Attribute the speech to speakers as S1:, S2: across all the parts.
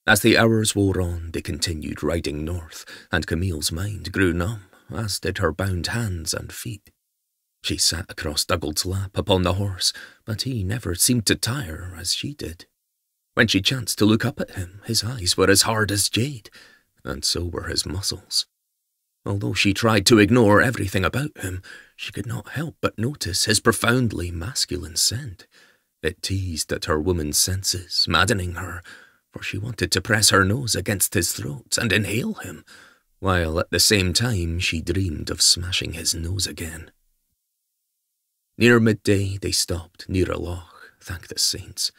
S1: As the hours wore on, they continued riding north, and Camille's mind grew numb, as did her bound hands and feet. She sat across Dugald's lap upon the horse, but he never seemed to tire as she did. When she chanced to look up at him, his eyes were as hard as jade, and so were his muscles. Although she tried to ignore everything about him, she could not help but notice his profoundly masculine scent. It teased at her woman's senses, maddening her, for she wanted to press her nose against his throat and inhale him, while at the same time she dreamed of smashing his nose again. Near midday they stopped near a loch, thank the saints.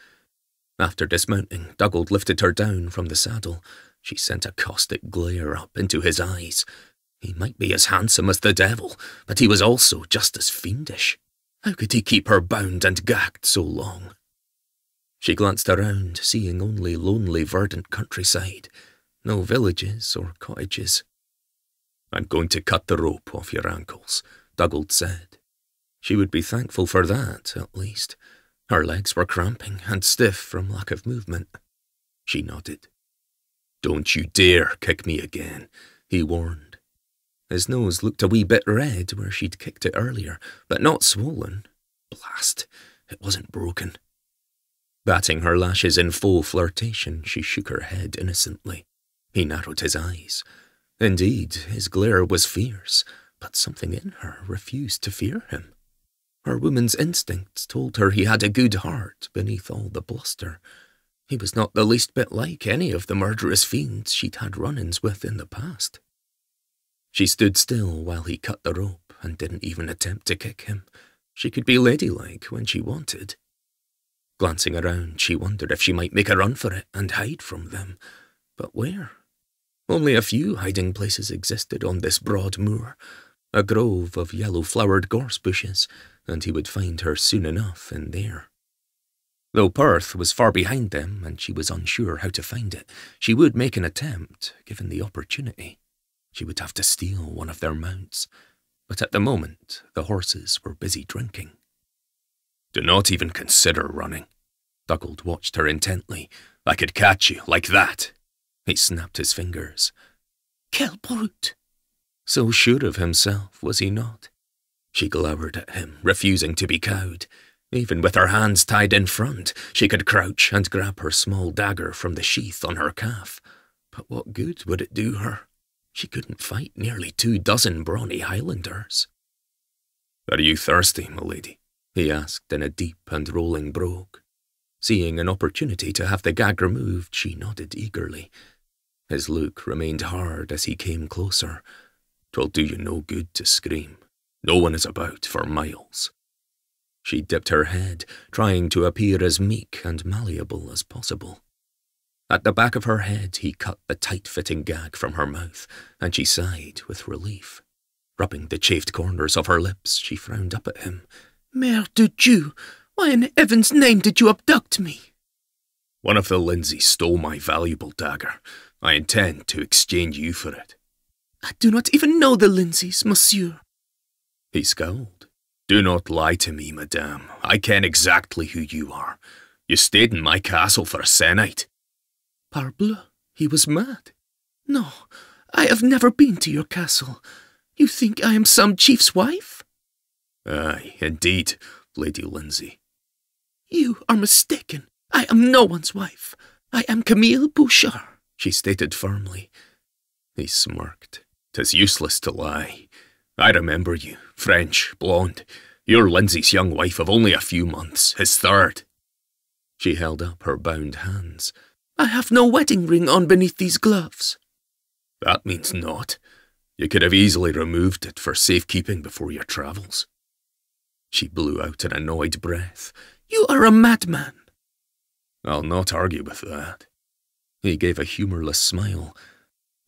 S1: After dismounting, Dugald lifted her down from the saddle. She sent a caustic glare up into his eyes. He might be as handsome as the devil, but he was also just as fiendish. How could he keep her bound and gagged so long? She glanced around, seeing only lonely, verdant countryside. No villages or cottages. "I'm going to cut the rope off your ankles," Dugald said. She would be thankful for that, at least. Her legs were cramping and stiff from lack of movement. She nodded. "Don't you dare kick me again," he warned. His nose looked a wee bit red where she'd kicked it earlier, but not swollen. Blast, it wasn't broken. Batting her lashes in full flirtation, she shook her head innocently. He narrowed his eyes. Indeed, his glare was fierce, but something in her refused to fear him. Her woman's instincts told her he had a good heart beneath all the bluster. He was not the least bit like any of the murderous fiends she'd had run-ins with in the past. She stood still while he cut the rope and didn't even attempt to kick him. She could be ladylike when she wanted. Glancing around, she wondered if she might make a run for it and hide from them. But where? Only a few hiding places existed on this broad moor, a grove of yellow-flowered gorse bushes, and he would find her soon enough in there. Though Perth was far behind them and she was unsure how to find it, she would make an attempt, given the opportunity. She would have to steal one of their mounts, but at the moment the horses were busy drinking. "Do not even consider running." Dugald watched her intently. "I could catch you like that." He snapped his fingers. "Quel brute!" So sure of himself, was he not? She glowered at him, refusing to be cowed. Even with her hands tied in front, she could crouch and grab her small dagger from the sheath on her calf. But what good would it do her? She couldn't fight nearly 24 brawny Highlanders. "Are you thirsty, my lady?" he asked in a deep and rolling brogue. Seeing an opportunity to have the gag removed, she nodded eagerly. His look remained hard as he came closer. "'Twill do you no good to scream. No one is about for miles." She dipped her head, trying to appear as meek and malleable as possible. At the back of her head, he cut the tight-fitting gag from her mouth, and she sighed with relief. Rubbing the chafed corners of her lips, she frowned up at him. "Mère de Dieu, why in heaven's name did you abduct me?" "One of the Lindsays stole my valuable dagger. I intend to exchange you for it." "I do not even know the Lindsays, monsieur." He scowled. "Do not lie to me, madame. I ken exactly who you are. You stayed in my castle for a se'night." Parbleu, he was mad. "No, I have never been to your castle. You think I am some chief's wife?" "Aye, indeed, Lady Lindsay." "You are mistaken. I am no one's wife. I am Camille Bouchard," she stated firmly. He smirked. "'Tis useless to lie. I remember you, French, blonde. You're Lindsay's young wife of only a few months, his third." She held up her bound hands. "I have no wedding ring on beneath these gloves." "That means naught. You could have easily removed it for safekeeping before your travels." She blew out an annoyed breath. "You are a madman." "I'll not argue with that." He gave a humourless smile.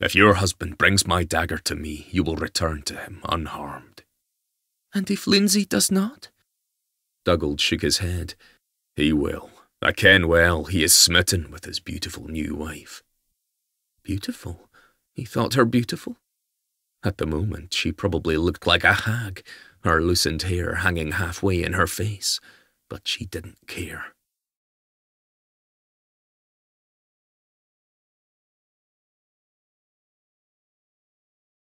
S1: "If your husband brings my dagger to me, you will return to him unharmed." "And if Lindsay does not?" Dugald shook his head. "He will. I ken well he is smitten with his beautiful new wife." Beautiful? He thought her beautiful? At the moment, she probably looked like a hag, her loosened hair hanging halfway in her face, but she didn't care.